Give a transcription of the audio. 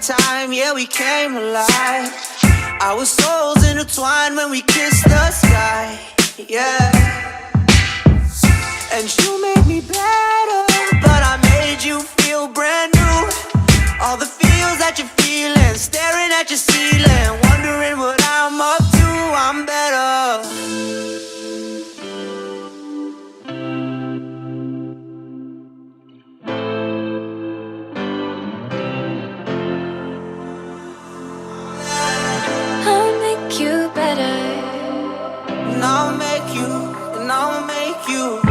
time, yeah, we came alive. Our souls intertwined when we kissed the sky, yeah. And you made me better, but I made you feel brand new. All the feels that you're feeling, staring at your ceiling, wondering what I'm up to, I'm better. I'll make you better. And I'll make you